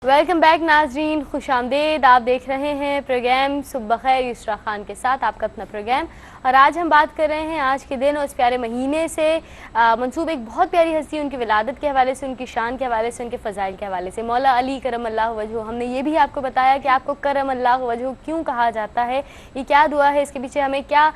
Welcome back नाजरीन, खुशामदेद। आप देख रहे हैं प्रोग्राम सुबह खैर युसरा खान के साथ, आपका अपना प्रोग्राम। और आज हम बात कर रहे हैं आज के दिन और इस प्यारे महीने से मंसूब एक बहुत प्यारी हस्ती, उनकी विलादत के हवाले से, उनकी शान के हवाले से, उनके फ़ज़ाइल के हवाले से, मौला अली करम अल्लाह वजहू। हमने ये भी आपको बताया कि आपको करम अल्लाह वजहू क्यों कहा जाता है, ये क्या दुआ है, इसके पीछे हमें क्या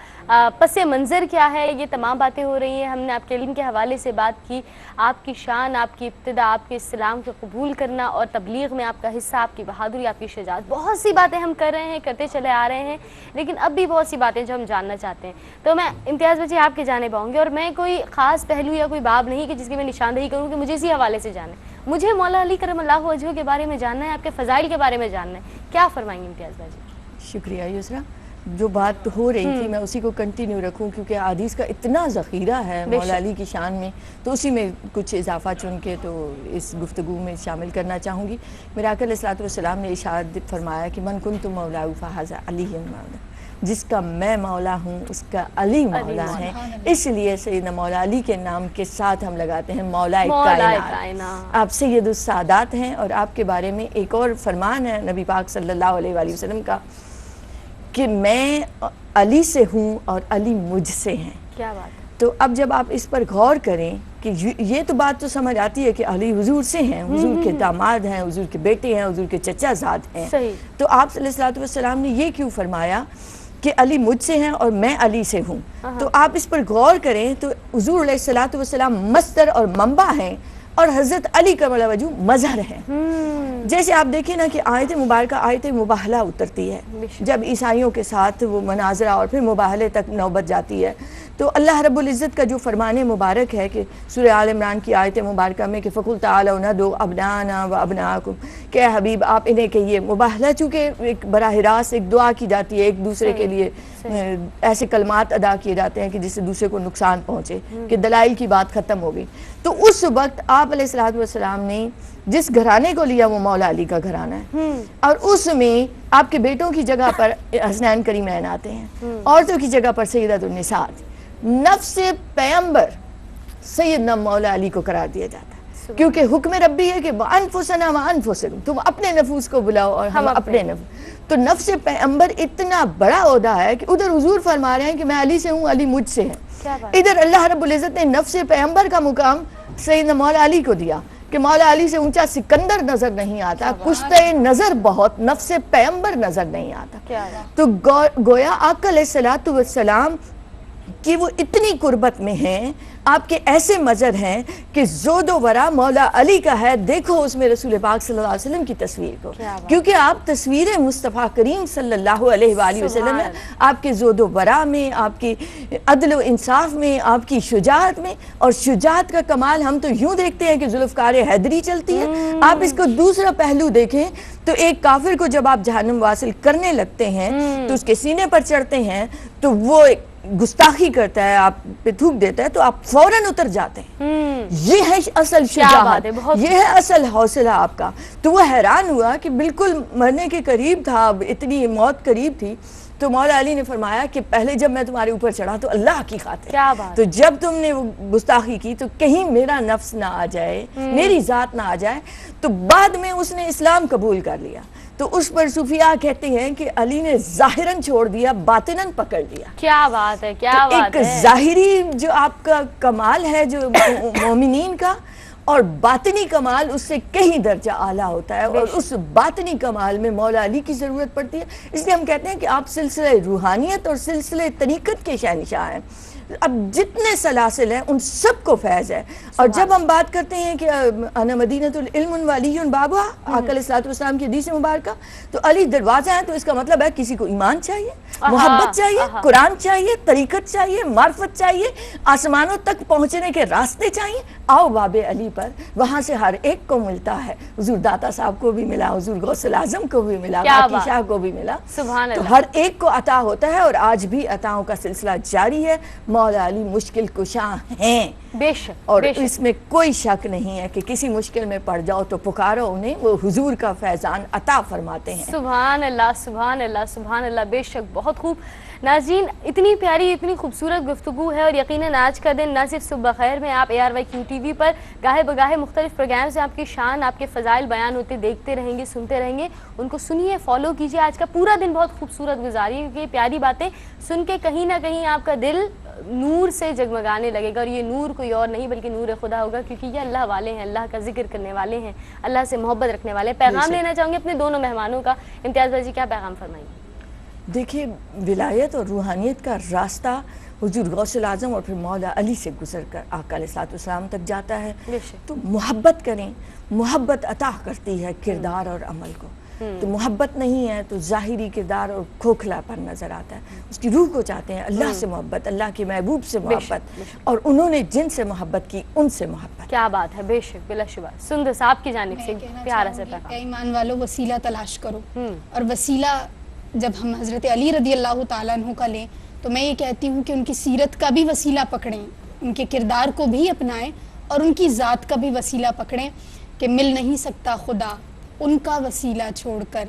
पस मंज़र क्या है, ये तमाम बातें हो रही हैं। हमने आपके इल्म के हवाले से बात की, आपकी शान, आपकी इब्तिदा, आपके इस्लाम को कबूल करना और तबलीग में आपका हिस्सा, आपकी बहादुरी, आपकी शुजाअत, बहुत सी बातें हम कर रहे हैं, करते चले आ रहे हैं। लेकिन अब भी बहुत सी बातें जो हम जानना चाहते हैं, तो मैं इम्तियाज़ बच्ची आपके जानिब आऊँगी। और मैं कोई ख़ास पहलू या कोई बाब नहीं कि जिसकी मैं निशानदेही करूँ कि मुझे इसी हवाले से जाना है। मुझे मौला अली करम अल्लाह वजहू के बारे में जानना है, आपके फ़ज़ाइल के बारे में जानना है। क्या फ़रमाएंगे इम्तियाज़ बच्ची? शुक्रिया युसरा। जो बात हो रही थी मैं उसी को कंटिन्यू रखूं, क्योंकि हदीस का इतना ज़ख़ीरा है मौला अली की शान में, तो उसी में कुछ इजाफा चुन के तो इस गुफ्तगू में शामिल करना चाहूँगी। मेरे आका अलैहिस्सलातु वस्सलाम ने इरशाद फरमाया कि मन कुन्तु मौला फ़हाज़ा अली मौला, जिसका मैं मौला हूँ उसका अली मौला है। इसलिए सैयदना मौला अली के नाम के साथ हम लगाते हैं मौला कायनात। आप सैयदुस सादात हैं और आपके बारे में एक और फरमान है नबी पाक सल्लल्लाहु अलैहि वसल्लम का कि मैं अली से हूँ और अली मुझसे हैं। क्या बात है। तो अब जब आप इस पर गौर करें कि ये तो बात तो समझ आती है कि अली हुजूर से हैं, हुजूर के दामाद हैं, हुजूर के बेटे हैं, हुजूर के चचाज़ाद हैं। तो आप सल्लल्लाहु अलैहि वसल्लम ने ये क्यों फरमाया कि अली मुझसे हैं और मैं अली से हूँ? तो आप इस पर गौर करें तो हुजूर अलैहिस्सलातु वस्सलाम मस्दर और मंबा हैं और हज़रत अली करम अल्लाह वजहू मज़हर हैं। जैसे आप देखें ना कि आयत मुबारक आयत मुबाहला उतरती है, जब ईसाइयों के साथ वो मनाजरा और फिर मुबाहले तक नौबत जाती है, तो अल्लाह रब्बुल इज़्ज़त का जो फरमान मुबारक है कि सूरह आल इमरान की आयत मुबारक में कि फ़कुल तालौ नदउ अबनाना व अबनाकुम, क्या हबीब आप इन्हें कहिए। मुबाहला चूँकि एक बराह रास्त एक दुआ की जाती है, एक दूसरे के लिए ऐसे कलमात अदा किए जाते हैं कि जिससे दूसरे को नुकसान पहुँचे, कि दलाइल की बात ख़त्म हो गई। तो उस वक्त आप अलैहिस्सलातु वस्सलाम ने जिस घराने को लिया वो मौला अली का घराना है, और उसमें आपके बेटों की जगह पर हसनैन करीमैन आते हैं, औरतों की जगह पर सैयदतुन निसा, नफ्से पैगंबर सैयदना मौला अली को करार दिया जाता है, क्योंकि हुक्म रब्बी है कि अनफुसना व अनफुसकुम, तुम अपने नफूस को बुलाओ और हम अपने नफूस। तो नफ्से पैगंबर इतना बड़ा ओहदा है कि उधर हुजूर फरमा रहे हैं कि मैं अली से हूँ, अली मुझसे है। इधर अल्लाह रब्बुल इज़्ज़त ने नफ्से पैगंबर का मुकाम सैयदना मौला अली को दिया कि मौला अली से ऊंचा सिकंदर नजर नहीं आता, कुश्ते नजर बहुत, नफ्से पैगंबर नजर नहीं आता। तो गोया आका अलैहिस्सलातु वस्सलाम कि वो इतनी कुर्बत में हैं, आपके ऐसे मजर हैं कि ज़ोदो वरा मौला अली का है। देखो उसमें रसूल पाक सल्लल्लाहु अलैहि वसल्लम की तस्वीर को, क्योंकि आप तस्वीर मुस्तफ़ा करीम सल्लल्लाहु अलैहि वसल्लम में, आपके ज़ोदो वरा में, आपकी अदल व इंसाफ में, आपकी शुजाअत में। और शुजाअत का कमाल हम तो यूँ देखते हैं कि जुल्फ़कार हैदरी चलती है। आप इसको दूसरा पहलू देखें तो एक काफिर को जब आप जहन्नम वासिल करने लगते हैं तो उसके सीने पर चढ़ते हैं तो वो गुस्ताखी करता है, आप पे थूक देता है, तो आप फौरन उतर जाते हैं। ये है असल शुजाअत, ये है असल हौसला आपका। तो वो हैरान हुआ कि बिल्कुल मरने के करीब था, इतनी मौत करीब थी। तो मौला अली ने फरमाया कि पहले जब मैं तुम्हारे ऊपर चढ़ा तो अल्लाह की खातिर, तो जब तुमने वो गुस्ताखी की तो कहीं मेरा नफ्स ना आ जाए, मेरी जात ना आ जाए। तो बाद में उसने इस्लाम कबूल कर लिया। तो उस पर सूफिया कहते हैं कि अली ने जाहिरन छोड़ दिया, बातिनन पकड़ लिया। क्या बात है, क्या तो बात है। एक जाहिरी जो आपका कमाल है जो मोमिनीन का, और बातिनी कमाल उससे कहीं दर्जा आला होता है, और उस बातिनी कमाल में मौला अली की ज़रूरत पड़ती है। इसलिए हम कहते हैं कि आप सिलसिले रूहानियत और सिलसिले तरीक़त के शहंशाह हैं। अब जितने सलासिल हैं उन सबको फैज़ है। और जब हम बात करते हैं कि अना मदीनतुल इल्म व अलीयुन बाबुहा, आका अलैहिस्सलातु वस्सलाम की हदीस मुबारक, तो अली दरवाज़ा है, तो इसका मतलब है किसी को ईमान चाहिए, मोहब्बत चाहिए, कुरान चाहिए, तरीक़त चाहिए, मार्फत चाहिए, आसमानों तक पहुँचने के रास्ते चाहिए। आओ बाबे अली पर, वहाँ से हर एक को मिलता है। हुजूर दाता साहब को भी मिला, हुजूर गौसुल आज़म को भी मिला, बाकी शाह को भी मिला, तो हर एक को अता होता है। और आज भी अताओं का सिलसिला जारी है। मौला अली मुश्किल कुशा हैं, बेशक, और इसमें कोई शक नहीं है कि किसी मुश्किल में पड़ जाओ तो पुकारो उन्हें, वो हुजूर का फैजान अता फरमाते हैं। सुभान अल्लाह, सुभान अल्लाह, सुभान अल्लाह। बेशक, बहुत खूब। नाज़रीन, इतनी प्यारी, इतनी खूबसूरत गुफ्तगू है, और यकीनन आज का दिन न सिर्फ सुबह खैर में आप ARYQ TV पर गाहे बगाहे मुख्तलिफ प्रोग्राम से आपकी शान, आपके फ़ज़ाइल बयान होते देखते रहेंगे, सुनते रहेंगे। उनको सुनिए, फॉलो कीजिए। आज का पूरा दिन बहुत खूबसूरत गुजारिए, क्योंकि ये प्यारी बातें सुन के कहीं ना कहीं आपका दिल नूर से जगमगाने लगेगा, और ये नूर कोई और नहीं बल्कि नूर खुदा होगा, क्योंकि ये अल्लाह वाले हैं, अल्लाह का जिक्र करने वाले हैं, अल्लाह से मोहब्बत रखने वाले। पैगाम लेना चाहूँगी अपने दोनों मेहमानों का। इम्तियाज़ भाई जी, क्या पैगाम फरमाएंगे? देखिए, विलायत और रूहानियत का रास्ता हुजूर गौसुल आज़म और फिर मौला अली से गुजर कर आका अलैहिस्सलाम तक जाता है। तो मोहब्बत करें, मोहब्बत अता करती है किरदार और अमल को। तो मोहब्बत नहीं है तो ज़ाहिरी किरदार और खोखलापन नज़र आता है। उसकी रूह को चाहते हैं, अल्लाह से मोहब्बत, अल्लाह के महबूब से मोहब्बत, और उन्होंने जिनसे मोहब्बत की उनसे मोहब्बत। क्या बात है, बेशक, बिलाशुबा। सुंदर साहब की जानिब से प्यारा सा पैगाम। ईमान वालों, वसीला तलाश करो, और वसीला जब हम हज़रत अली रदी अल्लाह ताला अन्हु का लें तो मैं ये कहती हूँ कि उनकी सीरत का भी वसीला पकड़ें, उनके किरदार को भी अपनाएं, और उनकी ज़ात का भी वसीला पकड़ें कि मिल नहीं सकता खुदा उनका वसीला छोड़कर,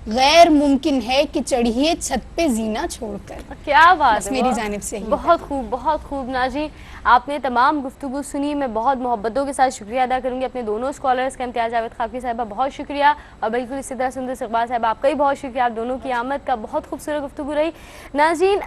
गैर मुमकिन है कि चढ़िए छत पे जीना छोड़कर। क्या बात है, मेरी जानिब से बहुत खूब, बहुत खूब। नाज़रीन, आपने तमाम गुफ्तगू सुनी, मैं बहुत मोहब्बतों के साथ शुक्रिया अदा करूँगी अपने दोनों स्कॉलर्स का। इम्तियाज़ जावेद खाकी साहिबा, बहुत शुक्रिया, और बिल्कुल इसी तरह सुंदर इकबाल साहब, आपका ही बहुत शुक्रिया। आप दोनों की आमद का बहुत खूबसूरत गुफ्तगू रही। नाज़रीन,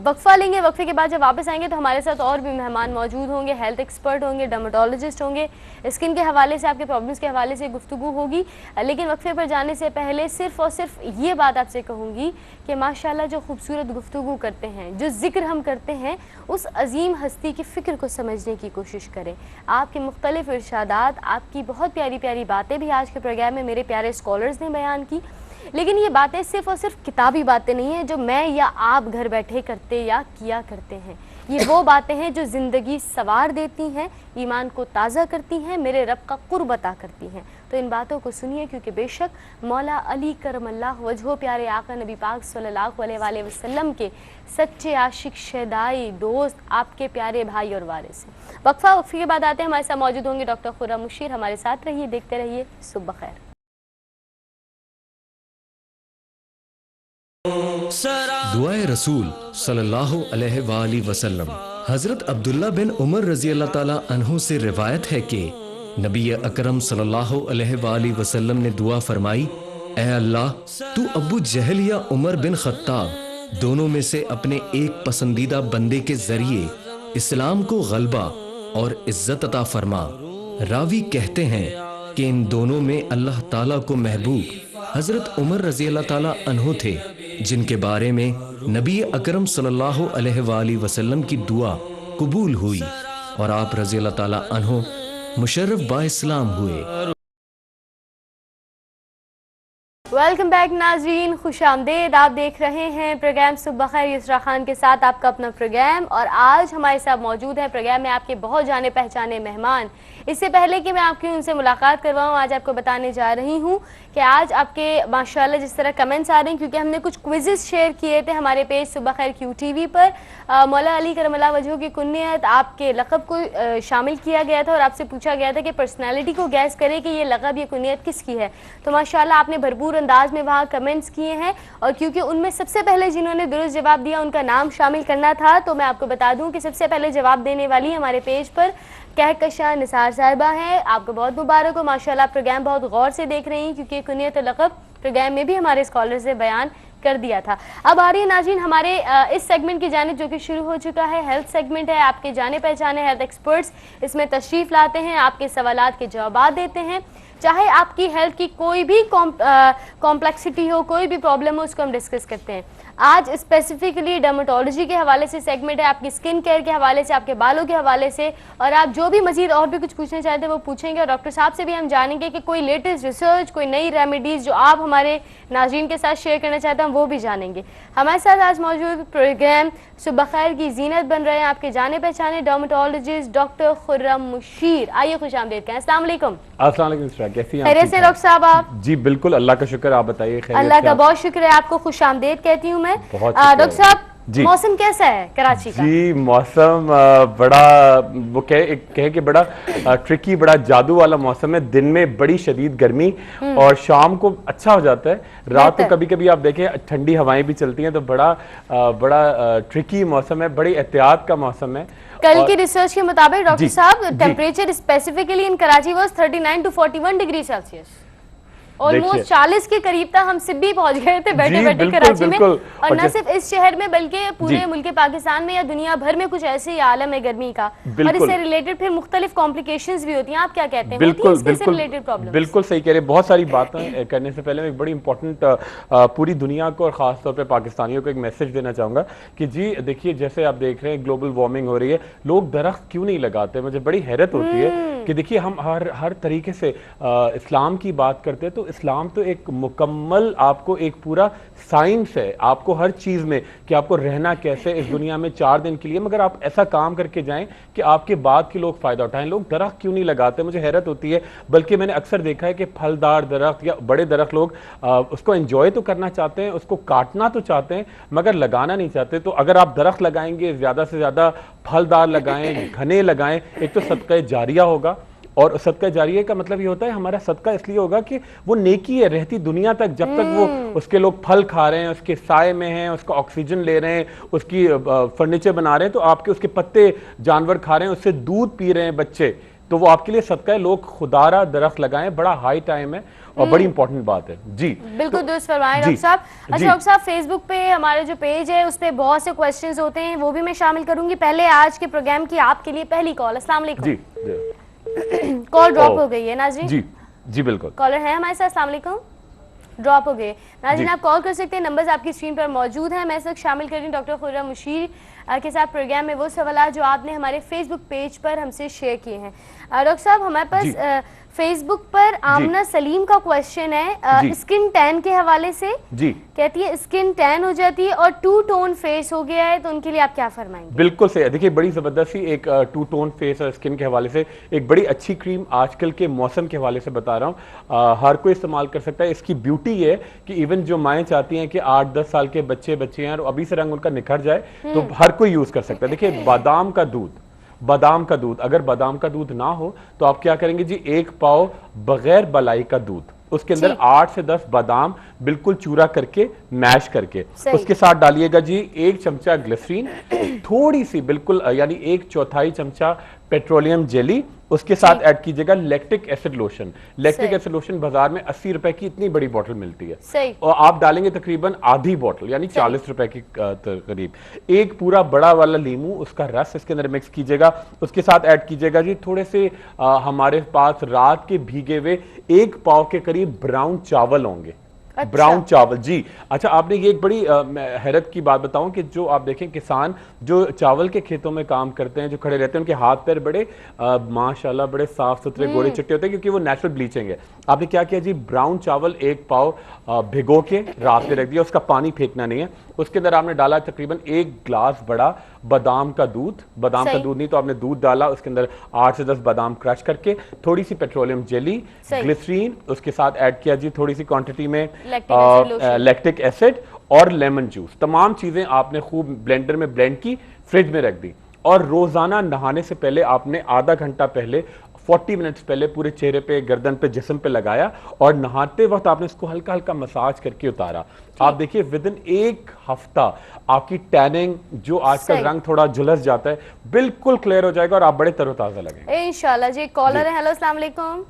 वक्फा लेंगे, वक्फे के बाद जब वापस आएंगे तो हमारे साथ और भी मेहमान मौजूद होंगे, हेल्थ एक्सपर्ट होंगे, डर्मेटोलॉजिस्ट होंगे, स्किन के हवाले से, आपके प्रॉब्लम्स के हवाले से गुफ्तगू होगी। लेकिन वक्फे पर जाने से पहले सिर्फ और सिर्फ ये बात आपसे कहूँगी कि माशाल्लाह जो खूबसूरत गुफ्तगू करते हैं, जो जिक्र हम करते हैं, उस अजीम हस्ती की फ़िक्र को समझने की कोशिश करें। आपके मुख्तलिफ इरशादात, आपकी बहुत प्यारी प्यारी बातें भी आज के प्रोग्राम में मेरे प्यारे स्कॉलर्स ने बयान की। लेकिन ये बातें सिर्फ और सिर्फ किताबी बातें नहीं हैं जो मैं या आप घर बैठे करते या किया करते हैं। ये वो बातें हैं जो ज़िंदगी सवार देती हैं, ईमान को ताज़ा करती हैं, मेरे रब का कुर्ब अता करती हैं। तो इन बातों को सुनिए, क्योंकि बेशक मौला अली करमल्लाहु वजहो, प्यारे आका नबी पाक सल्लल्लाहु अलैहि वसल्लम के सच्चे आशिक, शहदाई दोस्त, आपके प्यारे भाई और वारिस हैं। वक्फे के बाद आते हैं, हमारे साथ मौजूद होंगे डॉक्टर खुर्रम मुशीर। हमारे साथ रहिए, देखते रहिए सुबह खैर। दुआए रसूल सल्लल्लाहु अलैहि वसल्लम। हजरत अब्दुल्ला बिन उमर रजी अल्लाह ताला अन्हु से रिवायत है कि नबी अकरम सल्लल्लाहु अलैहि वसल्लम ने दुआ फरमाई, ऐ अल्लाह, तू अबू जहल या उमर बिन खत्ताब दोनों में से अपने एक पसंदीदा बंदे के जरिए इस्लाम को गलबा और इज्जत अता फरमा। रावी कहते हैं कि इन दोनों में अल्लाह ताला को महबूब हजरत उमर रजी अल्लाह ताला अन्हु थे, जिनके बारे में नबी अकरम सल्लल्लाहु अलैहि वसल्लम की दुआ कबूल हुई और आप रजी अल्लाह ताला अन्हु मुशर्रफ बा इस्लाम हुए। वेलकम बैक नाजरीन, खुश आमदेद। आप देख रहे हैं प्रोग्राम सुबह खैर युसरा खान के साथ, आपका अपना प्रोग्राम। और आज हमारे साथ मौजूद है प्रोग्राम में आपके बहुत जाने पहचाने मेहमान। इससे पहले कि मैं आपकी उनसे मुलाकात करवाऊँ, आज आपको बताने जा रही हूँ कि आज आपके माशाल्लाह जिस तरह कमेंट्स आ रहे हैं, क्योंकि हमने कुछ क्विज़ेस शेयर किए थे हमारे पेज सुबह खैर QTV पर। मौला अली करमल्लाहु वजहो की कुन्नियत, आपके लक़ब को शामिल किया गया था और आपसे पूछा गया था कि पर्सनैलिटी को गैस करें कि ये लक़ब, ये कुन्नियत किसकी है। तो माशाल्लाह आपने भरपूर अंदाज में वहाँ कमेंट्स किए हैं, और क्योंकि उनमें सबसे पहले जिन्होंने दुरुस्त जवाब दिया उनका नाम शामिल करना था, तो मैं आपको बता दूं कि सबसे पहले जवाब देने वाली हमारे पेज पर कहकशा निसार साहिबा हैं। आपको बहुत मुबारक हो, माशाल्लाह प्रोग्राम बहुत गौर से देख रही हैं, क्योंकि कुनियत और लक़ब प्रोग्राम में भी हमारे स्कॉलर से बयान कर दिया था। अब आ रही है नाज़रीन हमारे इस सेगमेंट की जानिब जो कि शुरू हो चुका है। हेल्थ सेगमेंट है, आपके जाने पहचाने हेल्थ एक्सपर्ट्स इसमें तशरीफ़ लाते हैं, आपके सवालात के जवाब देते हैं। चाहे आपकी हेल्थ की कोई भी कॉम्प्लेक्सिटी हो, कोई भी प्रॉब्लम हो, उसको हम डिस्कस करते हैं। आज स्पेसिफिकली डर्मेटोलॉजी के हवाले से सेगमेंट है, आपकी स्किन केयर के हवाले से, आपके बालों के हवाले से, और आप जो भी मजीद और भी कुछ पूछना चाहते हैं वो पूछेंगे। और डॉक्टर साहब से भी हम जानेंगे कि कोई लेटेस्ट रिसर्च, कोई नई रेमेडीज़ जो आप हमारे नाज़रीन के साथ शेयर करना चाहते हैं वो भी जानेंगे। हमारे साथ आज मौजूद प्रोग्राम सुबह खैर की जीनत बन रहे हैं आपके जाने पहचाने डर्मेटोलॉजिस्ट डॉक्टर खुर्रम मुशीर। आइए खुश आमदीद कहें। अस्सलाम वालेकुम। अस्सलाम वालेकुम, कैसी हैं? खैरियत से डॉक्टर साहब आप? जी बिल्कुल, अल्लाह का शुक्र, आप बताइए। अल्लाह का बहुत शुक्र है, आपको खुश आमदीद कहती हूँ मैं। डॉक्टर साहब मौसम कैसा है कराची का? जी मौसम बड़ा वो कहे कि बड़ा ट्रिकी, बड़ा जादू वाला मौसम है। दिन में बड़ी शदीद गर्मी और शाम को अच्छा हो जाता है। रात को कभी कभी आप देखें ठंडी हवाएं भी चलती हैं, तो बड़ा ट्रिकी मौसम है, बड़ी एहतियात का मौसम है। कल की रिसर्च के मुताबिक डॉक्टर साहब temperature specifically in Karachi was 39 to 41 degree Celsius, almost 40 के करीब तक हम सिब्बी पहुंच गए थे बैठे बैठे कराची में। और न सिर्फ इस शहर में बल्कि पूरे मुल्क पाकिस्तान में या दुनिया भर में कुछ ऐसे ही आलम है गर्मी का, और इससे रिलेटेड फिर मुख्तलिफ कॉम्प्लिकेशंस भी होती हैं। आप क्या कहते हैं? बिल्कुल सही कह रहे हैं। बहुत सारी बातें करने से पहले मैं एक बड़ी इंपॉर्टेंट पूरी दुनिया को और खास तौर पर पाकिस्तानियों को एक मैसेज देना चाहूंगा कि जी देखिए, जैसे आप देख रहे हैं ग्लोबल वार्मिंग हो रही है, लोग दरख्त क्यों नहीं लगाते? मुझे बड़ी हैरत होती है कि देखिए हम हर तरीके से इस्लाम की बात करते हैं, तो इस्लाम तो एक मुकम्मल आपको एक पूरा साइंस है, आपको हर चीज़ में कि आपको रहना कैसे इस दुनिया में 4 दिन के लिए, मगर आप ऐसा काम करके जाएं कि आपके बाद के लोग फ़ायदा उठाएं। लोग दरख्त क्यों नहीं लगाते? मुझे हैरत होती है। बल्कि मैंने अक्सर देखा है कि फलदार दरख्त या बड़े दरख्त लोग उसको एंजॉय तो करना चाहते हैं, उसको काटना तो चाहते हैं, मगर लगाना नहीं चाहते। तो अगर आप दरख्त लगाएंगे, ज़्यादा से ज़्यादा फलदार लगाएं, घने लगाएं, एक तो सदका जारिया होगा। और सदका जारिया का मतलब ये होता है हमारा सदका इसलिए होगा कि वो नेकी है, रहती दुनिया तक, जब तक वो उसके लोग फल खा रहे हैं, उसके साए में हैं, उसका ऑक्सीजन ले रहे हैं, उसकी फर्नीचर बना रहे हैं, तो आपके उसके पत्ते जानवर खा रहे हैं, उससे दूध पी रहे हैं बच्चे, तो वो आपके लिए सदका है। लोग खुदारा दरख्त लगाएं, बड़ा हाई टाइम है और बड़ी इंपॉर्टेंट बात है। जी बिल्कुल दुरुस्त फरमाएं डॉक्टर साहब। अच्छा डॉक्टर साहब, फेसबुक पे हमारे जो पेज है उस पे बहुत से क्वेश्चंस होते हैं, वो भी मैं शामिल करूंगी। पहले आज के प्रोग्राम की आपके लिए पहली कॉल। अस्सलाम वालेकुम। जी कॉल ड्रॉप हो गई है नाज़रीन। जी बिल्कुल, कॉलर है हमारे साथ। अस्सलाम वालेकुम। ड्रॉप हो गए नाज़रीन, आप कॉल कर सकते हैं, नंबर्स आपकी स्क्रीन पर मौजूद हैं। मैं इस वक्त शामिल कर रही हूँ डॉक्टर खुर्रम मुशीर के साथ प्रोग्राम में वो सवाल जो आपने हमारे फेसबुक पेज पर हमसे शेयर किए हैं। डॉक्टर साहब, हमारे पास फेसबुक पर आमना सलीम का क्वेश्चन है स्किन टैन के हवाले से। जी कहती है स्किन टैन हो जाती है और 2 टोन फेस हो गया है, तो उनके लिए आप क्या फरमाएंगे? बिल्कुल सही। देखिए बड़ी जबरदस्त सी एक 2 टोन फेस और स्किन के हवाले से एक बड़ी अच्छी क्रीम आजकल के मौसम के हवाले से बता रहा हूँ, हर कोई इस्तेमाल कर सकता है। इसकी ब्यूटी ये है कि इवन जो माएँ चाहती हैं कि 8-10 साल के बच्चे हैं और अभी से रंग उनका निखर जाए, तो हर कोई यूज कर सकता है। देखिए बादाम का दूध, अगर बादाम का दूध ना हो तो आप क्या करेंगे जी, 1 पाव बगैर बलाई का दूध, उसके अंदर 8 से 10 बादाम बिल्कुल चूरा करके मैश करके उसके साथ डालिएगा जी 1 चमचा ग्लिसरीन, थोड़ी सी बिल्कुल यानी 1/4 चमचा पेट्रोलियम जेली, उसके साथ ऐड कीजिएगा lactic acid lotion. Lactic acid lotion बाजार में 80 रुपए की इतनी बड़ी बोतल मिलती है, और आप डालेंगे तकरीबन आधी बोतल यानी 40 रुपए की करीब। एक पूरा बड़ा वाला लीमू, उसका रस इसके अंदर मिक्स कीजिएगा, उसके साथ ऐड कीजिएगा जी थोड़े से हमारे पास रात के भीगे हुए 1 पाव के करीब ब्राउन चावल होंगे। अच्छा। ब्राउन चावल जी। अच्छा, आपने ये एक बड़ी हैरत की बात बताऊं कि जो आप देखें किसान जो चावल के खेतों में काम करते हैं, जो खड़े रहते हैं, उनके हाथ पैर बड़े माशाल्लाह बड़े साफ सुथरे गोरे चिट्टे होते हैं, क्योंकि वो नेचुरल ब्लीचिंग है। आपने क्या किया जी, ब्राउन चावल 1 पाव भिगो के रात में रख दिया, उसका पानी फेंकना नहीं है। उसके अंदर आपने डाला तकरीबन 1 गिलास बड़ा बादाम का दूध, बादाम का दूध नहीं तो आपने दूध डाला, उसके अंदर 8 से 10 बादाम क्रश करके, थोड़ी सी पेट्रोलियम जेली, ग्लिसरीन, उसके साथ ऐड किया जी थोड़ी सी क्वांटिटी में लैक्टिक एसिड और लेमन जूस। तमाम चीजें आपने खूब ब्लेंडर में ब्लेंड की, फ्रिज में रख दी, और रोजाना नहाने से पहले आपने आधा घंटा पहले 40 मिनट्स पहले पूरे चेहरे पे, गर्दन पे, जिस्म पे लगाया, और नहाते वक्त आपने इसको हल्का हल्का मसाज करके उतारा। आप देखिए विद इन 1 हफ्ता आपकी टैनिंग, जो आजकल रंग थोड़ा झुलस जाता है, बिल्कुल क्लियर हो जाएगा और आप बड़े तरोताजा लगेंगे इंशाल्लाह। जी कॉलर है। हेलो अस्सलाम वालेकुम।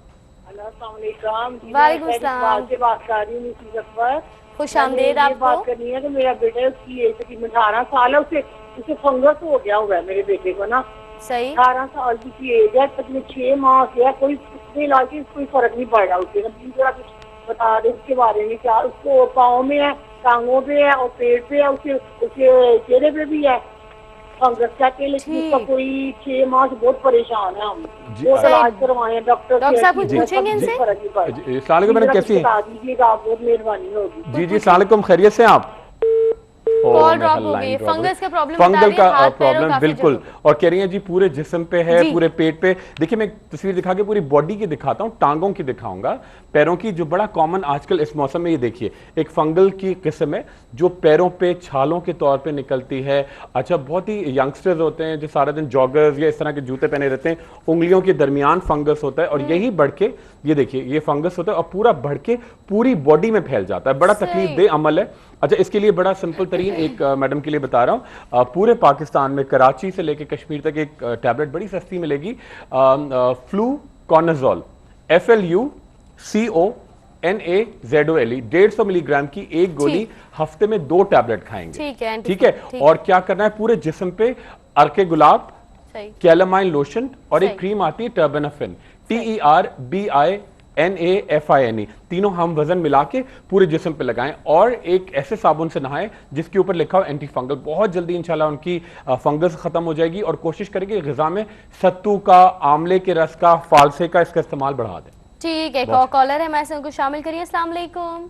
वालेकुम सलाम। बात कर रही हूँ, खुश आमदीद। आपको बात करनी है कि मेरा बेटा, उसकी एज तकरीबन 18 साल है, उसे फंगस हो गया हुआ है मेरे बेटे को ना। सही 18 साल की एज है, तकरीबन 6 माह से है, कोई इलाज से कोई फर्क नहीं पड़ रहा उसे। जरा कुछ बता दे उसके बारे में। क्या उसको पाँव में है, टांगों पे है और पेट पे है, उसके चेहरे पे भी है फंगस के, लेकिन उसका कोई 6 माह से बहुत परेशान है। हम बहुत इलाज करवाए डॉक्टर साहब, कुछ पूछेंगे इनसे? मैडम कैसी हैं? बता दीजिएगा, आप बहुत मेहरबानी होगी। जी अस्सलाम वालेकुम, खैरियत से आप? कॉल ड्रॉप हो गई, फंगस का प्रॉब्लम बता फंगल रही है, का हाथ पैरों प्रॉब्लम काफी बिल्कुल। जगह। और कह रही हैं जी पूरे जिस्म पे है, जी। पूरे पेट पे। देखिए मैं तस्वीर दिखा के पूरी बॉडी की दिखाता हूँ, टांगों की दिखाऊंगा, पैरों की, जो बड़ा कॉमन आजकल इस मौसम में, ये देखिए एक फंगल की किस्म है जो पैरों पे छालों के तौर पे निकलती है। अच्छा, बहुत ही यंगस्टर्स होते हैं जो सारा दिन जॉगर्स या इस तरह के जूते पहने रहते हैं, उंगलियों के दरमियान फंगस होता है और यही बढ़ के, ये देखिए ये फंगस होता है और पूरा बढ़ के पूरी बॉडी में फैल जाता है। बड़ा तकलीफ दे अमल है। अच्छा, इसके लिए बड़ा सिंपल तरीन एक मैडम के लिए बता रहा हूँ, पूरे पाकिस्तान में कराची से लेकर कश्मीर तक एक टैबलेट बड़ी सस्ती मिलेगी, फ्लूकॉनाज़ोल, FLUCONAZOLE, 150 मिलीग्राम की एक गोली हफ्ते में 2 टैबलेट खाएंगे। ठीक है। और क्या करना है, पूरे जिस्म पे अर्के गुलाब, कैलामाइन लोशन और एक क्रीम आती है टर्बेनाफिन, TERBINAFINE, तीनों हम वजन मिला के पूरे जिस्म पे लगाएं और एक ऐसे साबुन से नहाएं जिसके ऊपर लिखा हो एंटी फंगल। बहुत जल्दी इंशाल्लाह उनकी फंगस खत्म हो जाएगी। और कोशिश करेंगे ग़िज़ा में सत्तू का, आंवले के रस का, फालसे का, इसका इस्तेमाल बढ़ा दें। ठीक है, कॉलर है, मैं से उनको शामिल करिए। अस्सलाम वालेकुम।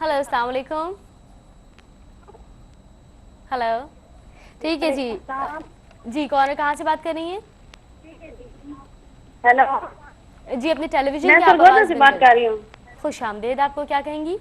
हेलो, अस्सलाम वालेकुम। हेलो, ठीक है जी। जी, कौन, कहाँ से बात कर रही हैं? हेलो जी, अपने टेलीविजन मैं सरगोदा से बात कर रही हूँ। खुश आमदेद। आपको क्या कहेंगी?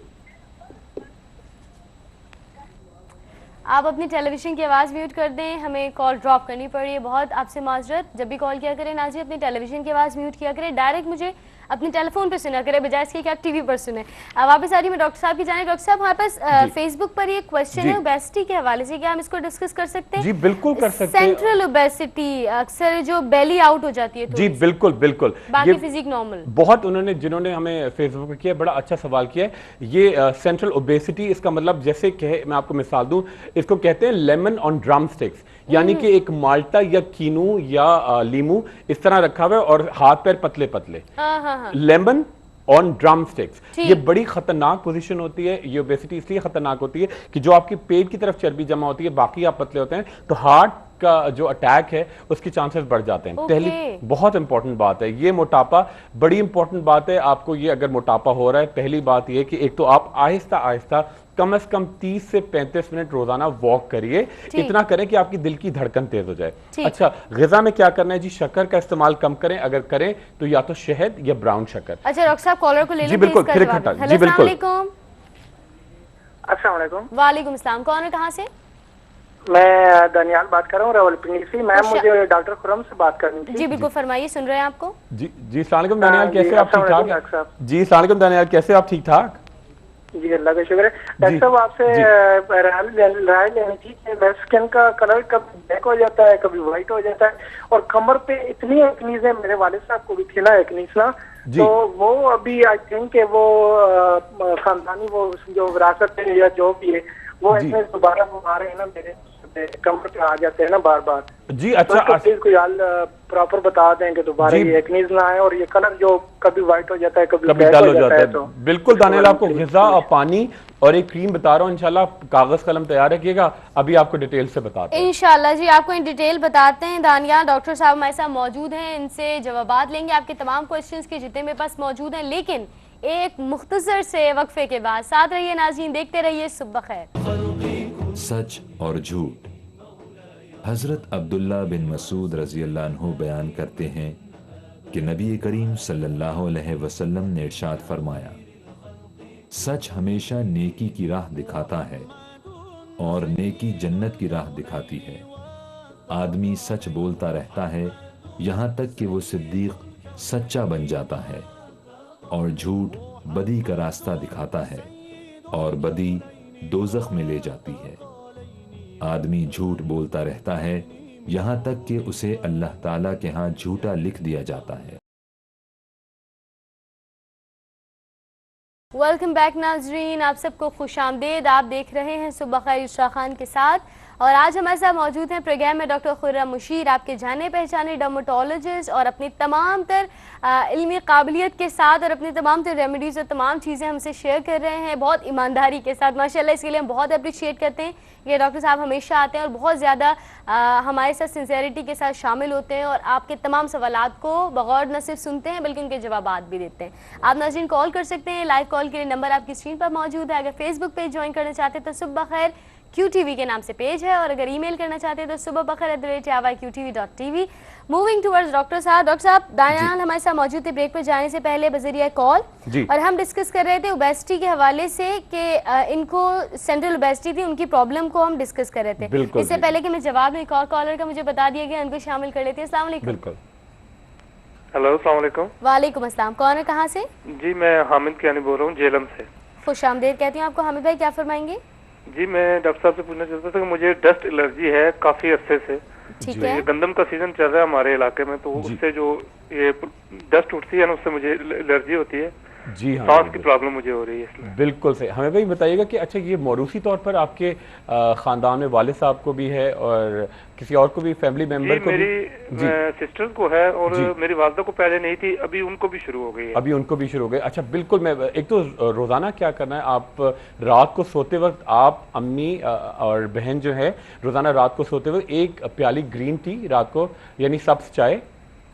आप अपनी टेलीविजन की आवाज़ म्यूट कर दें, हमें कॉल ड्रॉप करनी पड़ रही है, बहुत आपसे माजरत। जब भी कॉल किया करें नाज़रीन, अपनी टेलीविजन की आवाज़ म्यूट किया करें, डायरेक्ट मुझे अपने टेलीफोन पे सुना करें बजाय इसके कि आप टीवी पर सुने। वापस आ रही मैं डॉक्टर साहब की जाने। डॉक्टर साहब, हमारे पास फेसबुक पर ये क्वेश्चन है ओबेसिटी के हवाले से, क्या हम इसको डिस्कस कर सकते हैं? जी बिल्कुल कर सकते हैं। सेंट्रल ओबेसिटी, अक्सर जो बेली आउट हो जाती है, जी बिल्कुल बिल्कुल, बाकी फिजिक नॉर्मल। बहुत उन्होंने, जिन्होंने हमें फेसबुक पे किया, बड़ा अच्छा सवाल किया है। ये सेंट्रल ओबेसिटी, इसका मतलब जैसे कहे, मैं आपको मिसाल दूं, इसको कहते हैं लेमन ऑन ड्रम स्टिक्स, यानी कि एक माल्टा या कीनू या लीमू इस तरह रखा हुआ है और हाथ पैर पतले पतले, लेमन ऑन ड्रम स्टिक्स। ये बड़ी खतरनाक पोजीशन होती है। ये ओबेसिटी इसलिए खतरनाक होती है कि जो आपकी पेट की तरफ चर्बी जमा होती है, बाकी आप पतले होते हैं, तो हार्ट का जो अटैक है उसके चांसेस बढ़ जाते हैं। पहली बहुत इंपॉर्टेंट बात है ये, मोटापा बड़ी इंपॉर्टेंट बात है। आपको ये अगर मोटापा हो रहा है, पहली बात ये कि एक तो आप आहिस्ता आहिस्ता कम से कम 30 से 35 मिनट रोजाना वॉक करिए। इतना करें कि आपकी दिल की धड़कन तेज हो जाए। अच्छा, ग़िज़ा में क्या करना है जी, शक्कर का इस्तेमाल कम करें, अगर करें तो या तो शहद या ब्राउन शक्कर। अच्छा डॉक्टर साहब, कॉलर को ले लें जी बिल्कुल, फिर इकट्ठा। जी बिल्कुल। अस्सलाम वालेकुम। वालेकुम सलाम। कौन है, कहाँ से? मैं दानियाल बात कर रहा हूँ रावलपिंडी से। मैम, मुझे डॉक्टर खुरम से बात करनी थी। जी बिल्कुल, फरमाइए, सुन रहे हैं आपको। जी जी, अस्सलाम वालेकुम दानियाल, कैसे आप? ठीक ठाक? जी अस्सलाम वालेकुम दानियाल, कैसे आप? ठीक ठाक जी, अल्लाह का शुक्र है। डॉक्टर साहब, आपसे राय लेनी थी कि मेरे स्किन का कलर कभी ब्लैक हो जाता है, कभी व्हाइट हो जाता है, और कमर पे इतनी एक्नीज है, मेरे वालिद साहब को भी थी ना एक्नीज ना, तो वो अभी आई थिंक वो खानदानी वो जो विरासत है या जो भी है, वो इसमें दोबारा आ रहे हैं ना, मेरे कमर पे आ जाते हैं ना बार बार। जी अच्छा, तो प्लीज कोई हाल प्रॉपर बता दें कि दोबारा ये एक्नीज ना आए और ये कलर जो कभी व्हाइट हो जाता है, कभी डल हो जाता है। तो बिल्कुल दानियाल, आपको ग़िज़ा और पानी और एक क्रीम बता रहा हूँ, इंशाल्लाह कागज कलम तैयार रखिएगा, अभी आपको डिटेल से बताते हैं। इंशाल्लाह जी, आपको इन डिटेल बताते हैं। दानियाल डॉक्टर साहब हमारे साथ मौजूद हैं, इनसे जवाबात लेंगे आपके तमाम क्वेश्चंस के जितने मेरे पास मौजूद हैं, लेकिन एक मुख्तसर से वक्फे के बाद। साथ रहिए नाज़रीन, देखते रहिए सुबह खैर। सच और झूठ। हजरत अब्दुल्ला बिन मसूद रजी अल्लाह अन्हु बयान करते हैं कि नबी करीम सल्लल्लाहु अलैहि वसल्लम ने इरशाद फरमाया, सच हमेशा नेकी की राह दिखाता है और नेकी जन्नत की राह दिखाती है। आदमी सच बोलता रहता है यहाँ तक कि वो सिद्दीक सच्चा बन जाता है, और झूठ बदी का रास्ता दिखाता है और बदी दोज़ख में ले जाती है। आदमी झूठ बोलता रहता है यहाँ तक कि उसे अल्लाह ताला के यहाँ झूठा लिख दिया जाता है। वेलकम बैक नाजरीन, आप सबको खुश आमदेद। आप देख रहे हैं सुबह खैर इशरा खान के साथ, और आज हमारे साथ मौजूद हैं प्रोग्राम में डॉक्टर खुर्रम मुशीर, आपके जाने पहचाने डर्मेटोलॉजिस्ट, और अपनी तमाम तर इल्मी काबिलियत के साथ और अपनी तमाम तर रेमेडीज़ और तमाम चीज़ें हमसे शेयर कर रहे हैं बहुत ईमानदारी के साथ, माशाल्लाह। इसके लिए हम बहुत अप्रिशिएट करते हैं। ये डॉक्टर साहब हमेशा आते हैं और बहुत ज़्यादा हमारे साथ सिंसेरिटी के साथ शामिल होते हैं और आपके तमाम सवालात को बगौर न सिर्फ सुनते हैं बल्कि उनके जवाबात भी देते हैं। आप नाज़रीन कॉल कर सकते हैं, लाइव कॉल के लिए नंबर आपकी स्क्रीन पर मौजूद है। अगर फेसबुक पेज ज्वाइन करना चाहते हैं तो सुबह खैर QTV के नाम से पेज है, और अगर ईमेल करना चाहते हैं तो subahbakhair@yqtv.tv। मूविंग टुवर्ड्स डॉक्टर साहब दानियाल हमारे साथ मौजूद थे ब्रेक पर जाने से पहले बजरिया कॉल, और हम डिस्कस कर रहे थे ओबेसिटी के हवाले से कि इनको सेंट्रल ओबेसिटी थी, उनकी प्रॉब्लम को हम डिस्कस कर रहे थे। इससे पहले कि मैं जवाब में एक और कॉलर का मुझे बता दिया गया, उनको शामिल कर लेते हैं। अस्सलाम वालेकुम। हेलो, अस्सलाम वालेकुम। वालेकुम अस्सलाम। कौन है, कहाँ से? जी मैं हामिद कियानी बोल रहा हूँ, झेलम से। खुशामदीद कहती हूँ आपको। हामिद भाई क्या फरमाएंगे? जी मैं डॉक्टर साहब से पूछना चाहता था कि मुझे डस्ट एलर्जी है काफी अरसे से। ठीक है। गंदम का सीजन चल रहा है हमारे इलाके में, तो उससे जो ये डस्ट उठती है ना, उससे मुझे एलर्जी होती है। जी हाँ, सांस की प्रॉब्लम मुझे हो रही है इसमें। बिल्कुल सही। हमें भाई बताइएगा कि अच्छा ये मौरूसी तौर पर आपके खानदान में वालिद साहब को भी है और किसी और को भी, फैमिली मेंबर को मेरी भी? सिस्टर को है और मेरी वालदा को पहले नहीं थी, अभी उनको भी शुरू हो गई है। अभी उनको भी शुरू हो गई। अच्छा बिल्कुल। मैं एक तो रोजाना क्या करना है, आप रात को सोते वक्त आप अम्मी और बहन जो है रोजाना रात को सोते वक्त एक प्याली ग्रीन टी रात को, यानी सब्ज चाय,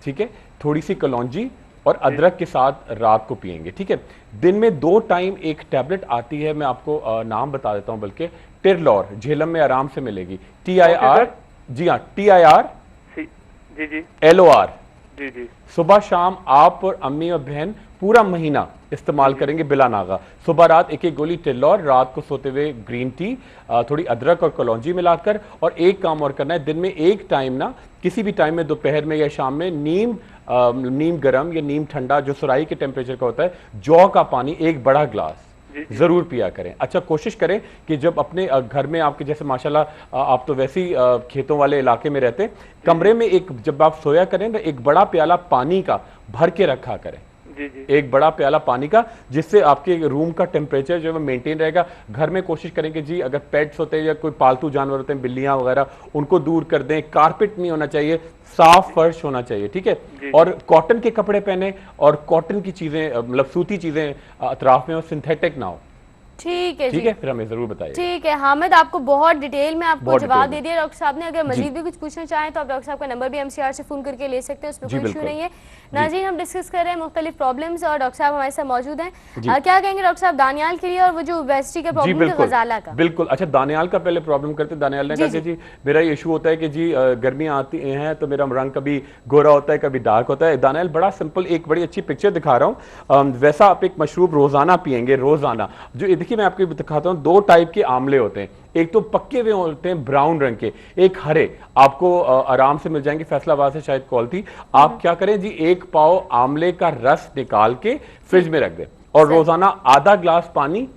ठीक है, थोड़ी सी कलौंजी और अदरक के साथ रात को पिएंगे, ठीक है। दिन में 2 टाइम एक टैबलेट आती है, मैं आपको नाम बता देता हूं, बल्कि टिरलॉर, झेलम में आराम से मिलेगी। TIR, जी हाँ, TIR जी LOR। जी सुबह शाम आप और अम्मी और बहन पूरा महीना इस्तेमाल करेंगे बिला नागा। सुबह रात एक एक गोली टिरलॉर, रात को सोते हुए ग्रीन टी, थोड़ी अदरक और कलौंजी मिलाकर। और एक काम और करना है, दिन में एक टाइम ना, किसी भी टाइम में, दोपहर में या शाम में, नीम गरम या नीम ठंडा जो सुराही के टेम्परेचर का होता है, जौ का पानी 1 बड़ा ग्लास जरूर पिया करें। अच्छा कोशिश करें कि जब अपने घर में आपके, जैसे माशाल्लाह आप तो वैसे ही खेतों वाले इलाके में रहते, कमरे में एक, जब आप सोया करें तो एक बड़ा प्याला पानी का भर के रखा करें। एक बड़ा प्याला पानी का, जिससे आपके रूम का टेम्परेचर जो है मेंटेन रहेगा। घर में कोशिश करेंगे जी, अगर पेट्स होते हैं या कोई पालतू जानवर होते हैं, बिल्लियां वगैरह, उनको दूर कर दें। कारपेट नहीं होना चाहिए, साफ फर्श होना चाहिए, ठीक है। और कॉटन के कपड़े पहने और कॉटन की चीजें, मतलब सूती चीजें अतराफ में हो, सिंथेटिक ना हो। ठीक है, ठीक है, फिर हमें जरूर बताइए। ठीक है हामिद, आपको बहुत डिटेल में आपको जवाब दे दिया डॉक्टर साहब ने। अगर मजीद भी कुछ पूछना चाहें तो आप डॉक्टर साहब का नंबर भी MCR से फोन करके ले सकते हैं, उसमें कोई इशू नहीं है। नाज़रीन हम डिस्कस कर रहे हैं मुख्तलिफ प्रॉब्लम्स और डॉक्टर साहब हमारे साथ मौजूद हैं। क्या कहेंगे डॉक्टर साहब दानियाल के लिए और वो जो ओबेसिटी का प्रॉब्लम है गजाला का? बिल्कुल। अच्छा दानियाल का पहले प्रॉब्लम करते। दानियाल ने कहा कि जी मेरा ये इशू होता है कि जी गर्मियाँ आती हैं तो मेरा रंग कभी गोरा होता है कभी डार्क होता है। दानियाल बड़ा सिंपल, एक बड़ी अच्छी पिक्चर दिखा रहा हूँ, वैसा आप एक मशरूब रोजाना पियेंगे, रोजाना। जो देखिए मैं आपको दिखाता हूँ, 2 टाइप के आमले होते हैं, एक तो पक्के हुए होते हैं ब्राउन रंग के, एक हरे, आपको आराम से मिल जाएंगे, फैसलाबाद से शायद कॉल थी। आप क्या करें जी, 1 पाव आमले का रस निकाल के फ्रिज में रख दें और रोजाना आधा ग्लास पानी,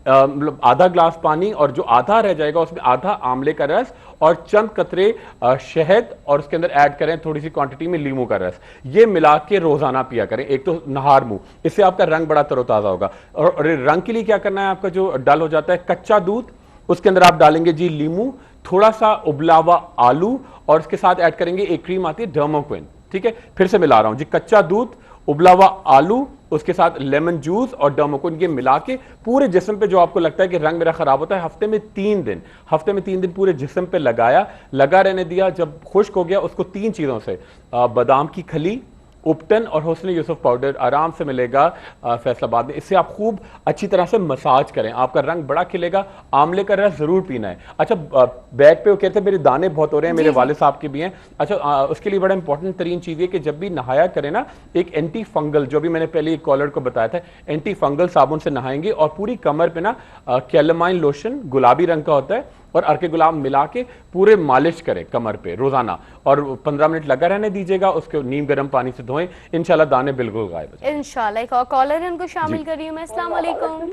मतलब आधा ग्लास पानी, और जो आधा रह जाएगा उसमें आधा आमले का रस और चंद कतरे शहद, और उसके अंदर ऐड करें थोड़ी सी क्वांटिटी में लीमू का रस। ये मिला के रोजाना पिया करें, एक तो नहार मुंह, इससे आपका रंग बड़ा तरोताजा होगा। और रंग के लिए क्या करना है, आपका जो डल हो जाता है, कच्चा दूध, उसके अंदर आप डालेंगे जी लीमू, थोड़ा सा उबला हुआ आलू, और उसके साथ ऐड करेंगे एक क्रीम आती है डर्मोक्विन, ठीक है। फिर से मिला रहा हूं जी, कच्चा दूध, उबला हुआ आलू, उसके साथ लेमन जूस और डर्मोक्विन, ये मिला के पूरे जिस्म पे, जो आपको लगता है कि रंग मेरा खराब होता है, हफ्ते में 3 दिन पूरे जिस्म पे लगा रहने दिया। जब खुश्क हो गया उसको 3 चीजों से, बादाम की खली, उपटन और हुस्न यूसुफ पाउडर आराम से मिलेगा फैसलाबाद में। इससे आप खूब अच्छी तरह से मसाज करें, आपका रंग बड़ा खिलेगा। आमले का रस जरूर पीना है। अच्छा बैक पे वो कहते हैं मेरे दाने बहुत हो रहे हैं, मेरे वालिद साहब के भी हैं। अच्छा उसके लिए बड़ा इंपॉर्टेंट तरीन चीज़ है कि जब भी नहाया करें ना, एक एंटी फंगल, जो भी मैंने पहले एक कॉलर को बताया था, एंटी फंगल साबुन से नहाएंगे और पूरी कमर पे ना कैलेमाइन लोशन गुलाबी रंग का होता है और अर्के गुलाब मिला के पूरे मालिश करें कमर पे रोजाना, और 15 मिनट लगा रहने दीजिएगा, उसके नीम गर्म पानी से धोएं, इंशाल्लाह दाने बिल्कुल गायब हो जाएंगे। इंशाल्लाह। एक और कॉलर है, उनको शामिल कर रही हूं मैं। अस्सलाम वालेकुम।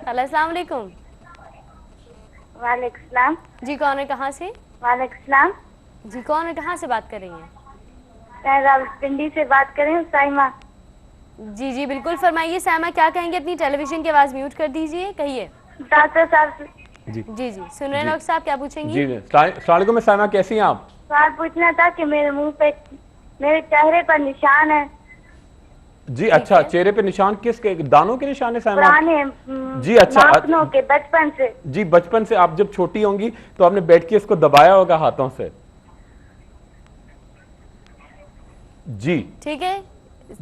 अस्सलाम वालेकुम। वालेकुम सलाम। जी कौन है, कहाँ से? वालेकुम सलाम। जी कौन है, कहाँ से बात कर रही हैं? मैं रावलपिंडी से बात कर रही हूँ, साइमा। जी जी बिल्कुल फरमाइए साइमा, क्या कहेंगे? अपनी टेलीविजन की आवाज म्यूट कर दीजिए, कहिए। डॉक्टर साहब जी जी जी सुन रहे हैं डॉक्टर साहब, क्या पूछेंगी? जी अस्सलाम वालेकुम साइमा, कैसी हैं आप? सवाल पूछना था कि मेरे मुंह पे, मेरे चेहरे पर निशान है। जी अच्छा, चेहरे पे निशान किसके, दानों के निशान है साइमा? पुराने जी अच्छा, नाखूनों के, बचपन से। जी बचपन से। आप जब छोटी होंगी तो आपने बैठ के इसको दबाया होगा हाथों से। जी ठीक है,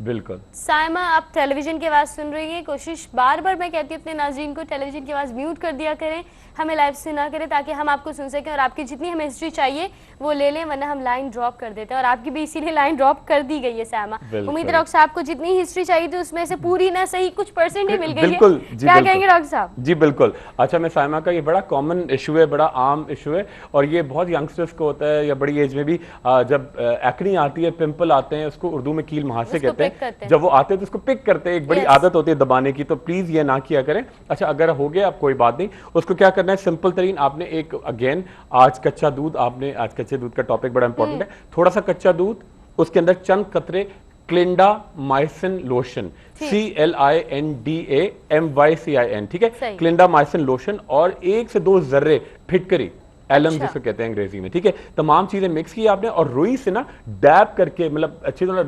बिल्कुल। साइमा आप टेलीविजन की आवाज़ सुन रही हैं, कोशिश बार बार मैं कहती हूँ अपने नाज़रीन को टेलीविजन की आवाज़ म्यूट कर दिया करें, हमें लाइव सुना करें ताकि हम आपको सुन सकें और आपकी जितनी हमें हिस्ट्री चाहिए वो ले लें, वरना हम लाइन ड्रॉप कर देते हैं और आपकी भी इसीलिए लाइन ड्रॉप कर दी गई है साइमा। उम्मीद है डॉक्टर साहब को जितनी हिस्ट्री चाहिए थी उसमें से पूरी ना सही कुछ परसेंट ही मिल गई है। क्या कहेंगे डॉक्टर साहब? जी बिल्कुल। अच्छा, मैं साइमा का ये बड़ा कॉमन इशू है, बड़ा आम इशू है और ये बहुत यंगस्टर्स को होता है या बड़ी एज में भी, जब एक्नी आती है, पिंपल आते हैं, उसको उर्दू में कील मुहासे कहते हैं। जब वो आते हैं तो उसको पिक करते हैं, एक बड़ी आदत होती है दबाने की, तो प्लीज ये ना किया करें। अच्छा, अगर हो गया अब कोई बात नहीं, उसको क्या करना है, सिंपल तरीन आपने एक अगेन आज कच्चा दूध, आपने आज कच्चे दूध का टॉपिक बड़ा इंपॉर्टेंट है, थोड़ा सा कच्चा दूध, उसके अंदर चंद कतरे क्लिंडामाइसिन लोशन, CLINDAMYCIN, ठीक है, क्लिंडामाइसिन लोशन और 1 से 2 जर्रे फिटकरी, एलम जिसको कहते हैं अंग्रेजी में, ठीक है, तमाम चीजें मिक्स की आपने और रुई से ना डैब करके, मतलब अच्छी तरह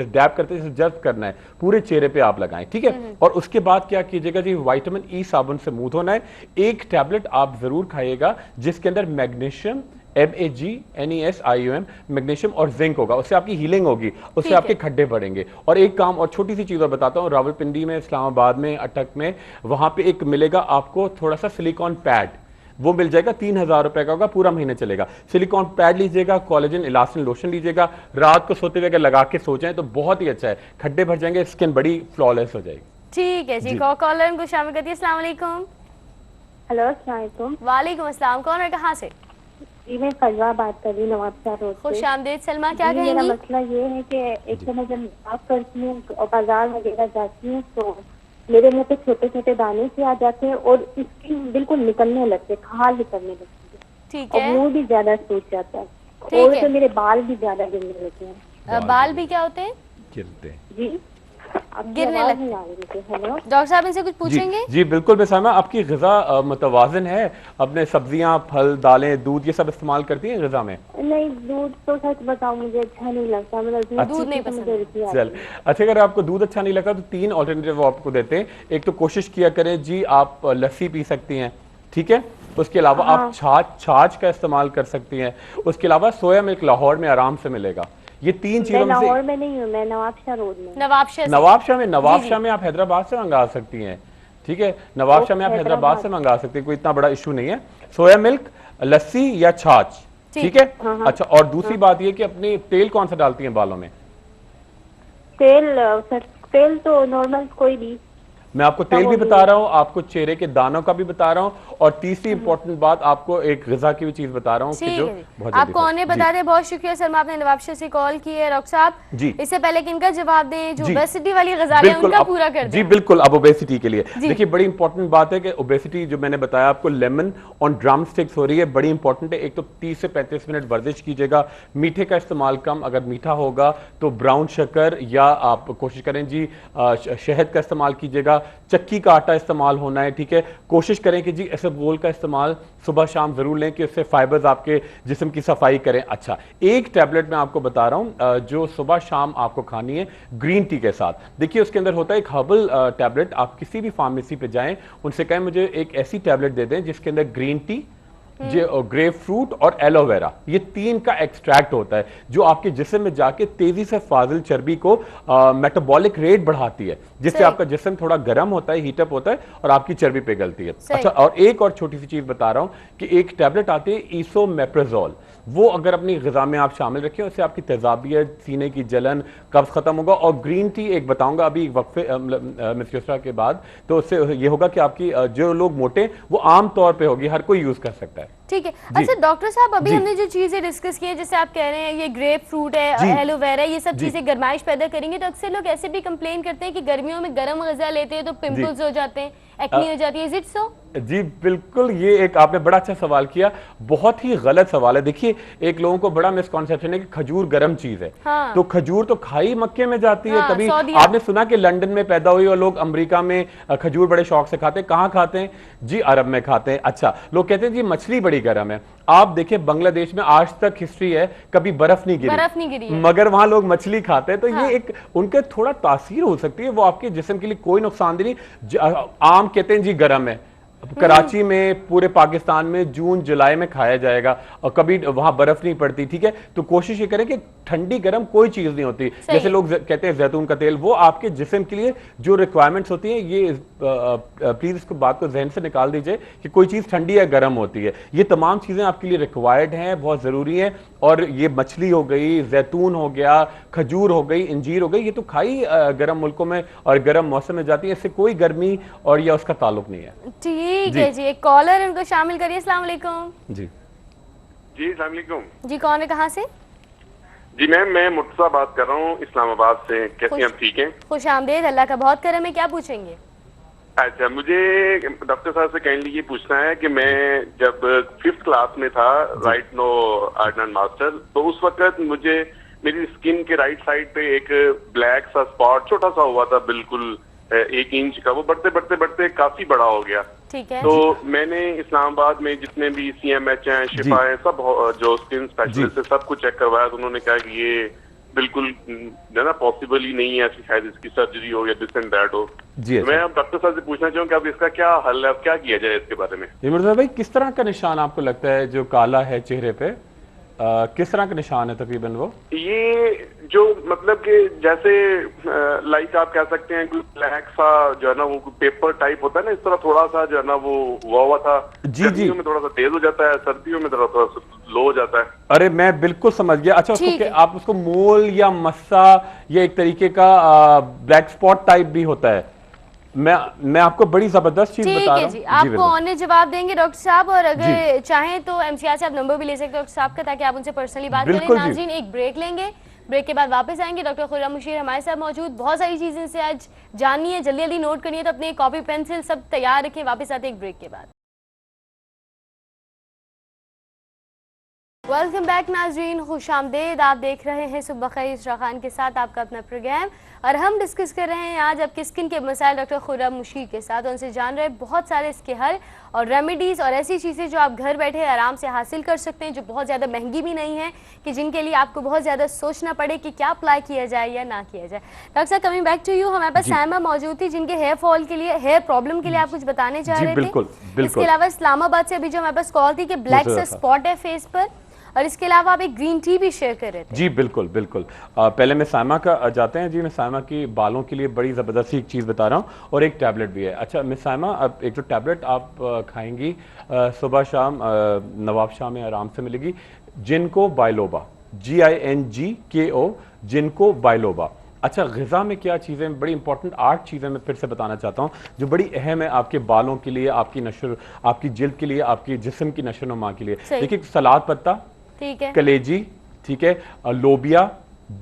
डैब करते जैसे जर्ब करना है, पूरे चेहरे पे आप लगाएं, ठीक है। और उसके बाद क्या कीजिएगा जी, विटामिन ई साबुन से मुंह धोना है। एक टैबलेट आप जरूर खाइएगा जिसके अंदर मैग्नीशियम, MAGNESIUM, मैग्नीशियम और जिंक होगा, उससे आपकी हीलिंग होगी, उससे आपके खड्डे भरेंगे। और एक काम और छोटी सी चीज और बताता हूँ, रावलपिंडी में, इस्लामाबाद में, अटक में, वहां पे एक मिलेगा आपको थोड़ा सा सिलिकॉन पैड, वो मिल जाएगा, 3000 रुपए का होगा, पूरा महीने चलेगा। सिलिकॉन पैड लीजिएगा, कोलेजन इलास्टिन लोशन लीजिएगा, रात को सोते हुए अगर लगा के सो जाएं तो बहुत ही अच्छा है, खड्डे भर जाएंगे, स्किन बड़ी फ्लॉलेस हो जाएगी। ठीक है जी, कॉलर को शामिल करती है। अस्सलाम वालेकुम। हेलो, अस्सलाम वालेकुम। वालेकुम अस्सलाम, कौन है, कहाँ से? जी मैं सलमा बात कर रही हूँ, नवाबशाह रोड से। खुश आमदीद सलमा, क्या कहेंगी? मेरा मसला ये है कि एक तो मैं जब बात करती हूँ और बाजार वगैरह जाती हूँ तो मेरे मुंह पे छोटे छोटे दाने से आ जाते हैं और स्किन बिल्कुल निकलने लगते, खाल निकलने लगती है, ठीक है, है, और मुंह भी ज्यादा सूज जाता है और तो मेरे बाल भी ज्यादा गिरने लगते हैं। बाल भी क्या होते हैं? गिरते हैं जी, गिरने लगते हैं। हेलो डॉक्टर साहब, इनसे कुछ पूछेंगे? जी बिल्कुल बेसामा, आपकी ग़िज़ा मुतवाज़िन है, अपने सब्जियां, फल, दालें, दूध ये सब इस्तेमाल करती हैं ग़िज़ा में? नहीं, दूध तो सच बताऊं मुझे अच्छा नहीं लगता, मतलब दूध नहीं पसंद। चल अच्छा, अगर आपको दूध अच्छा नहीं लगता तो 3 ऑल्टरनेटिव आपको देते हैं। एक तो कोशिश किया करें जी, आप लस्सी पी सकती हैं, ठीक है, उसके अलावा आप छाछ का इस्तेमाल कर सकती हैं, उसके अलावा सोया मिल्क लाहौर में आराम से मिलेगा। ये 3 चीजों में से, लाहौर में नहीं हूँ मैं, नवाबशाह रोड में। नवाबशाह में आप हैदराबाद से मंगा सकती हैं, ठीक है, नवाबशाह में आप हैदराबाद से मंगा सकते हैं, कोई इतना बड़ा इशू नहीं है। सोया मिल्क, लस्सी या छाछ, ठीक है। अच्छा, और दूसरी बात ये कि अपनी तेल कौन सा डालती हैं बालों में? तेल तो नॉर्मल कोई भी, मैं आपको तेल भी बता रहा हूँ, आपको चेहरे के दानों का भी बता रहा हूँ, और तीसरी इंपॉर्टेंट बात आपको एक ग़िज़ा की भी चीज बता रहा हूँ कि जो बहुत आप कौन है बता दें। बहुत शुक्रिया सर, आपने नवाबशाह से कॉल की है। डॉक्टर साहब जी, इससे पहले किनका जवाब दें, जो ओबेसिटी वाली ग़िज़ा है उनका पूरा कर दें। जी बिल्कुल, अब ओबेसिटी के लिए देखिए, बड़ी इंपॉर्टेंट बात है कि ओबेसिटी जो मैंने बताया आपको, लेमन ऑन ड्रम स्टिक्स हो रही है, बड़ी इंपॉर्टेंट है। एक तो 30 से 35 मिनट वर्जिश कीजिएगा, मीठे का इस्तेमाल कम, अगर मीठा होगा तो ब्राउन शक्कर या आप कोशिश करें जी शहद का इस्तेमाल कीजिएगा, चक्की का आटा इस्तेमाल होना है, ठीक है। कोशिश करें कि जी इसबगोल का इस्तेमाल सुबह शाम जरूर लें कि उससे फाइबर्स आपके जिस्म की सफाई करें। अच्छा, एक टैबलेट मैं आपको बता रहा हूं जो सुबह शाम आपको खानी है ग्रीन टी के साथ। देखिए उसके अंदर होता है एक हर्बल टैबलेट, आप किसी भी फार्मेसी पे जाएं, उनसे कहें मुझे एक ऐसी टैबलेट दे दें जिसके अंदर ग्रीन टी, ग्रेप फ्रूट और एलोवेरा, ये 3 का एक्सट्रैक्ट होता है, जो आपके जिस्म में जाके तेजी से फाजिल चर्बी को मेटाबॉलिक रेट बढ़ाती है, जिससे आपका जिस्म थोड़ा गर्म होता है, हीटअप होता है और आपकी चर्बी पिघलती है। अच्छा, और एक और छोटी सी चीज बता रहा हूं कि एक टैबलेट आती है ईसोमेप्राजोल, वो अगर अपनी ग़िज़ा में आप शामिल रखें, उससे आपकी तेजाबियत, सीने की जलन, कब्ज खत्म होगा। और ग्रीन टी एक बताऊंगा अभी वक्फे मिस युसरा के बाद, तो उससे ये होगा कि आपकी जो लोग मोटे वो आम तौर पे होगी, हर कोई यूज कर सकता है। ठीक है। अच्छा डॉक्टर साहब, अभी हमने जो चीजें डिस्कस की है, जैसे आप कह रहे हैं ये ग्रेप फ्रूट है, एलोवेरा, ये सब चीजें गर्माइश पैदा करेंगे, तो अक्सर लोग ऐसे भी कंप्लेन करते हैं कि गर्मियों में गर्म ग़िज़ा लेते हैं तो पिंपल्स हो जाते हैं, एक्नी हो जाती है, इज इट सो? जी बिल्कुल, ये एक आपने बड़ा अच्छा सवाल किया, बहुत ही गलत सवाल है। देखिए, एक लोगों को बड़ा मिसकॉन्सेप्शन है कि खजूर गर्म चीज है। हाँ। तो खजूर तो खाई मक्के में जाती है। हाँ, कभी आपने सुना कि लंदन में पैदा हुई और लोग अमेरिका में खजूर बड़े शौक से खाते हैं? कहाँ खाते हैं जी? अरब में खाते हैं। अच्छा, लोग कहते हैं जी मछली बड़ी गर्म है। आप देखिए, बांग्लादेश में आज तक हिस्ट्री है कभी बर्फ नहीं गिरी, मगर वहां लोग मछली खाते हैं। तो ये एक उनके थोड़ा तासीर हो सकती है, वो आपके जिस्म के लिए कोई नुकसानदेह नहीं। आम कहते हैं जी गर्म है, कराची में, पूरे पाकिस्तान में जून जुलाई में खाया जाएगा और कभी वहां बर्फ नहीं पड़ती। ठीक है, तो कोशिश ये करें कि ठंडी गर्म कोई चीज नहीं होती। जैसे लोग कहते हैं जैतून का तेल, वो आपके जिस्म के लिए जो रिक्वायरमेंट्स होती हैं, ये प्लीज इसको बात को जहन से निकाल दीजिए कि कोई चीज ठंडी या गर्म होती है। ये तमाम चीजें आपके लिए रिक्वायर्ड हैं, बहुत जरूरी है। और ये मछली हो गई, जैतून हो गया, खजूर हो गई, इंजीर हो गई, ये तो खाई गर्म मुल्कों में और गर्म मौसम में जाती है। इससे कोई गर्मी और या उसका ताल्लुक नहीं है। ठीक है जी, एक कॉलर उनको शामिल करिए। अस्सलाम वालेकुम। जी जी, अस्सलाम वालेकुम जी, कौन है, कहाँ से? जी मैम, मैं मुर्तजा बात कर रहा हूँ इस्लामाबाद से। कैसे आप? ठीक हैं? खुश आमदेद, अल्लाह का बहुत करम है। क्या पूछेंगे? अच्छा, मुझे डॉक्टर साहब से काइंडली ये पूछना है कि मैं जब 5th क्लास में था, राइट नो आर्डन मास्टर, तो उस वक्त मुझे मेरी स्किन के राइट साइड पे एक ब्लैक सा स्पॉट छोटा सा हुआ था, बिल्कुल 1 इंच का। वो बढ़ते बढ़ते बढ़ते काफी बड़ा हो गया। ठीक है। तो मैंने इस्लामाबाद में जितने भी CMH हैं, शिफा है, सब जो स्किन स्पेशलिस्ट है, सबको चेक करवाया। तो उन्होंने कहा कि ये बिल्कुल ना पॉसिबल ही नहीं है, ऐसी शायद इसकी सर्जरी हो या दिस एंड दैट हो। जी, मैं अब डॉक्टर साहब से पूछना चाहूँ कि अब इसका क्या हल है, अब क्या किया जाए इसके बारे में? ये मिर्जा भाई, किस तरह का निशान आपको लगता है जो काला है चेहरे पे? किस तरह का निशान है तकरीबन वो? ये जो मतलब कि जैसे लाइक आप कह सकते हैं कोई ब्लैक सा जो है ना, वो पेपर टाइप होता है ना, इस तरह थोड़ा सा जो है ना वो हुआ था। गर्मियों में थोड़ा सा तेज हो जाता है, सर्दियों में थोड़ा सा लो हो जाता है। अरे मैं बिल्कुल समझ गया। अच्छा, उसको आप उसको मोल या मस्सा या एक तरीके का ब्लैक स्पॉट टाइप भी होता है। मैं आपको बड़ी जबरदस्त चीज बता रहा हूँ। आपको ऑन जवाब देंगे डॉक्टर साहब, और अगर चाहें तो MCR से आप नंबर भी ले सकते हैं डॉक्टर साहब का, ताकि आप उनसे पर्सनली बात करें। नाज़रीन, एक ब्रेक लेंगे, ब्रेक के बाद वापस आएंगे। डॉक्टर खुर्रम मुशीर हमारे साथ मौजूद। बहुत सारी चीजें से आज जाननी है, जल्दी जल्दी नोट करनी है, तो अपने कॉपी पेंसिल सब तैयार रखें। वापस आते एक ब्रेक के बाद। वेलकम बैक नाजरीन, खुश आमदेद। आप देख रहे हैं सुबह खैर इसरा खान के साथ आपका अपना प्रोग्राम, और हम डिस्कस कर रहे हैं आज आपके स्किन के मसाइल डॉक्टर खुर्रम मुशीर के साथ। उनसे जान रहे हैं बहुत सारे इसके हल और रेमेडीज़ और ऐसी चीज़ें जो आप घर बैठे आराम से हासिल कर सकते हैं, जो बहुत ज़्यादा महंगी भी नहीं है, कि जिनके लिए आपको बहुत ज़्यादा सोचना पड़े कि क्या अप्लाई किया जाए या ना किया जाए। डॉक्टर साहब, कमिंग बैक टू यू, हमारे पास साइमा मौजूद थी जिनके हेयर फॉल के लिए, हेयर प्रॉब्लम के लिए आप कुछ बताने चाह रहे थे। इसके अलावा इस्लामाबाद से अभी जो हमारे पास कॉल थी कि ब्लैक से स्पॉट है फेस पर, और इसके अलावा आप एक ग्रीन टी भी शेयर कर रहे थे। जी बिल्कुल बिल्कुल। पहले मैं साइमा का जाते हैं जी। मैं साइमा की बालों के लिए बड़ी ज़बरदस्त एक चीज़ बता रहा हूँ, और एक टैबलेट भी है। अच्छा मिस साइमा, अब एक जो टैबलेट आप खाएंगी सुबह शाम, नवाब शाह में आराम से मिलेगी, जिनको बाइलोबा, GINGKO, जिनको बाइलोबा। अच्छा, ग़िज़ा में क्या चीज़ें बड़ी इंपॉर्टेंट 8 चीज़ें मैं फिर से बताना चाहता हूँ जो बड़ी अहम है आपके बालों के लिए, आपकी नशर, आपकी जिल्द के लिए, आपकी जिस्म की नशो नुमा के लिए। देखिए, सलाद पत्ता, ठीक है, कलेजी, ठीक है, लोबिया,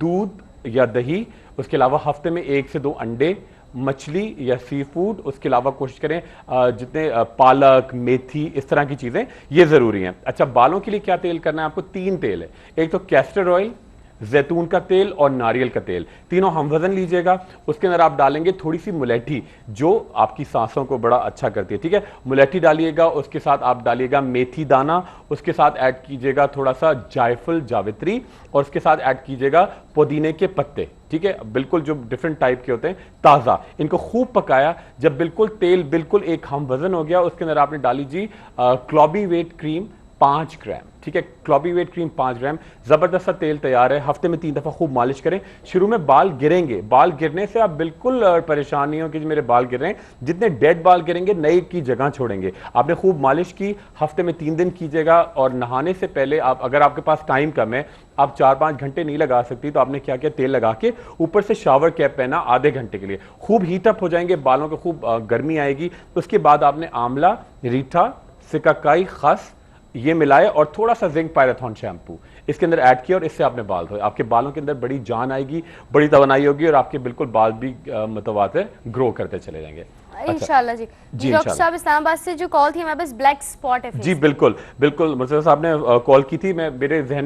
दूध या दही, उसके अलावा हफ्ते में 1 से 2 अंडे, मछली या सी फूड, उसके अलावा कोशिश करें जितने पालक, मेथी, इस तरह की चीज़ें ये ज़रूरी हैं। अच्छा, बालों के लिए क्या तेल करना है आपको? 3 तेल है। एक तो कैस्टर ऑयल, जैतून का तेल और नारियल का तेल, तीनों हम वजन लीजिएगा। उसके अंदर आप डालेंगे थोड़ी सी मुलेठी, जो आपकी सांसों को बड़ा अच्छा करती है। ठीक है, मुलेठी डालिएगा, उसके साथ आप डालिएगा मेथी दाना, उसके साथ ऐड कीजिएगा थोड़ा सा जायफल, जावित्री, और उसके साथ ऐड कीजिएगा पुदीने के पत्ते। ठीक है, बिल्कुल जो डिफरेंट टाइप के होते हैं, ताज़ा। इनको खूब पकाया, जब बिल्कुल तेल बिल्कुल एक हम वजन हो गया, उसके अंदर आपने डाली जी क्लॉबीवेट क्रीम 5 ग्राम। ठीक है, क्लॉबीवेट क्रीम 5 ग्राम। जबरदस्त सा तेल तैयार है। हफ्ते में 3 दफा खूब मालिश करें। शुरू में बाल गिरेंगे, बाल गिरने से आप बिल्कुल परेशान नहीं हो कि मेरे बाल गिर रहे हैं। जितने डेड बाल गिरेंगे नए की जगह छोड़ेंगे। आपने खूब मालिश की, हफ्ते में 3 दिन कीजिएगा। और नहाने से पहले आप, अगर आपके पास टाइम कम है, आप 4-5 घंटे नहीं लगा सकती, तो आपने क्या किया, तेल लगा के ऊपर से शावर कैप पहना आधे घंटे के लिए। खूब हीटअप हो जाएंगे बालों को, खूब गर्मी आएगी। उसके बाद आपने आंवला, रीठा, सिकाकाई, खस ये मिलाए और थोड़ा सा जिंक पायराथन शैम्पू इसके अंदर ऐड किया, और इससे आपने बाल धोए। आपके बालों के अंदर बड़ी जान आएगी, बड़ी तवानाई होगी, और आपके बिल्कुल बाल भी मुतवातिर ग्रो करते चले जाएंगे। इंशाल्लाह जी। डॉक्टर साहब इस्लामाबाद से जो कॉल थी हमारे पास ब्लैक स्पॉट है। जी बिल्कुल बिल्कुल, मुर्तज़ा साहब ने कॉल की थी, मैं मेरे जहन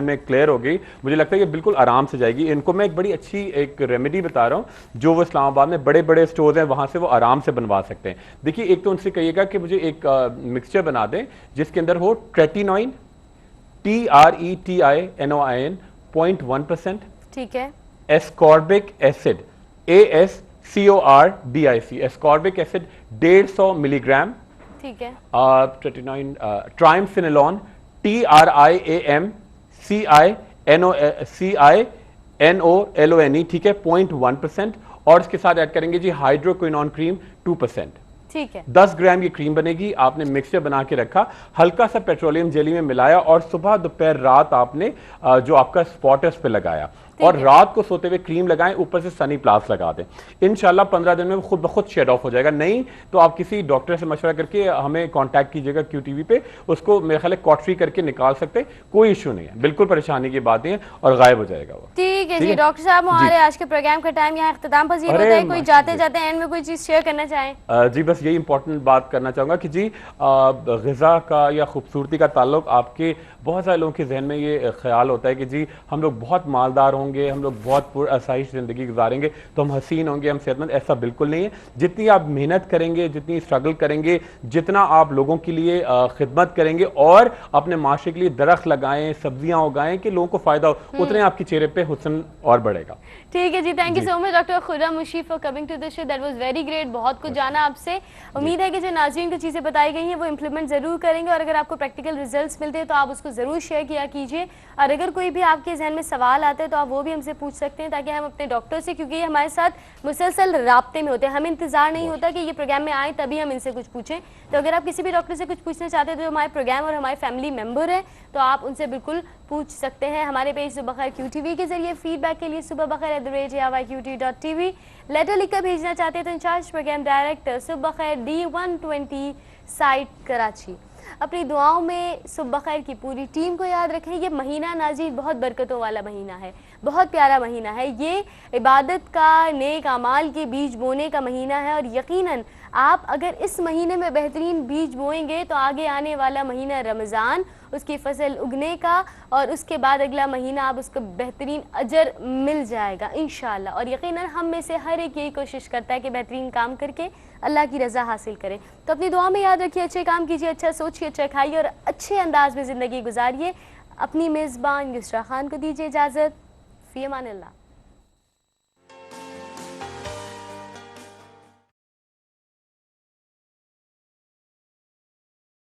में क्लियर हो गई। मुझे लगता है कि बिल्कुल आराम से जाएगी। इनको मैं एक बड़ी अच्छी एक रेमेडी बता रहा हूँ जो वो इस्लामाबाद में बड़े बड़े स्टोर्स हैं वहाँ से वो आराम से बनवा सकते हैं। देखिए, एक तो उनसे कहिएगा कि मुझे एक मिक्सचर बना दें जिसके अंदर हो ट्रेटिनोइन, TRETINOIN 0.1%, ठीक है, ascorbic acid ASCORBIC, ascorbic acid 150 milligram, ठीक है, ट्राइमफिनोलोन TRIAMCINOLONE, ठीक है, 0.1%, और इसके साथ ऐड करेंगे जी हाइड्रोक्विनोन क्रीम 2%, ठीक है। 10 ग्राम ये क्रीम बनेगी। आपने मिक्सचर बना के रखा, हल्का सा पेट्रोलियम जेली में मिलाया और सुबह दोपहर रात आपने जो आपका स्पॉट है उस पर लगाया, और रात को सोते हुए क्रीम लगाएं, ऊपर से सनी प्लास लगा दें। इंशाल्लाह 15 दिन में खुद ब खुद शेड ऑफ हो जाएगा। नहीं तो आप किसी डॉक्टर से मशवरा करके हमें कांटेक्ट कीजिएगा QTV पे, उसको मेरे ख्याल कॉटरी करके निकाल सकते, कोई इशू नहीं है, बिल्कुल परेशानी की बात नहीं है और गायब हो जाएगा वो। ठीक है जी। डॉक्टर साहब, हमारे आज के प्रोग्राम का टाइम यहाँ इख्तिताम पजीर होता है, कोई जाते जाते एंड में कोई चीज शेयर करना चाहें? जी बस यही इंपॉर्टेंट बात करना चाहूँगा कि जी ग़िज़ा का या खूबसूरती का ताल्लुक, आपके बहुत सारे लोगों के जहन में ये ख्याल होता है कि जी हम लोग बहुत मालदार होंगे, हम लोग बहुत पुरअसाइश ज़िंदगी गुजारेंगे तो हम हसीन होंगे, हम सेहतमंद। ऐसा बिल्कुल नहीं है। जितनी आप मेहनत करेंगे, जितनी स्ट्रगल करेंगे, जितना आप लोगों के लिए खिदमत करेंगे और अपने माशरे के लिए दरख्त लगाएं, सब्जियां उगाएं कि लोगों को फ़ायदा हो, उतने आपके चेहरे पे हुस्न और बढ़ेगा। ठीक है जी, thank you so much doctor Khurram Mushif for coming to the show, that was very great. बहुत कुछ जाना आपसे। उम्मीद है कि जो नाज़रीन को चीज़ें बताई गई हैं वो इम्प्लीमेंट ज़रूर करेंगे, और अगर आपको प्रैक्टिकल रिजल्ट्स मिलते हैं तो आप उसको ज़रूर शेयर किया कीजिए। और अगर कोई भी आपके जहन में सवाल आते हैं तो आप वो भी हमसे पूछ सकते हैं, ताकि हम अपने डॉक्टर से, क्योंकि ये हमारे साथ मुसलसल राब्ते में होते हैं, हमें इंतजार नहीं होता कि ये प्रोग्राम में आए तभी हम इनसे कुछ पूछें। तो अगर आप किसी भी डॉक्टर से कुछ पूछना चाहते हैं तो हमारे प्रोग्राम और हमारे फैमिली मेम्बर हैं, तो आप उनसे बिल्कुल पूछ सकते हैं। हमारे पेज सुबह खैर QTV के जरिए फीडबैक के लिए सुबह बखैर@yqt.tv लेटर लिखकर भेजना चाहते हैं तो इंचार्ज प्रोग्राम डायरेक्टर सुबह खैर D120 साइट कराची। अपनी दुआओं में सुबह खैर की पूरी टीम को याद रखें। ये महीना नाज़रीन बहुत बरकतों वाला महीना है, बहुत प्यारा महीना है। ये इबादत का, नेक अमाल के बीज बोने का महीना है, और यकीनन आप अगर इस महीने में बेहतरीन बीज बोएंगे तो आगे आने वाला महीना रमज़ान, उसकी फसल उगने का, और उसके बाद अगला महीना आप उसको बेहतरीन अजर मिल जाएगा इंशाअल्लाह। और यकीनन हम में से हर एक यही कोशिश करता है कि बेहतरीन काम करके अल्लाह की रज़ा हासिल करें। तो अपनी दुआ में याद रखिए, अच्छे काम कीजिए, अच्छा सोचिए, अच्छा खाइए और अच्छे अंदाज में ज़िंदगी गुजारिए। अपनी मेज़बान युसरा खान को दीजिए इजाज़त। फ़ी अमान अल्लाह।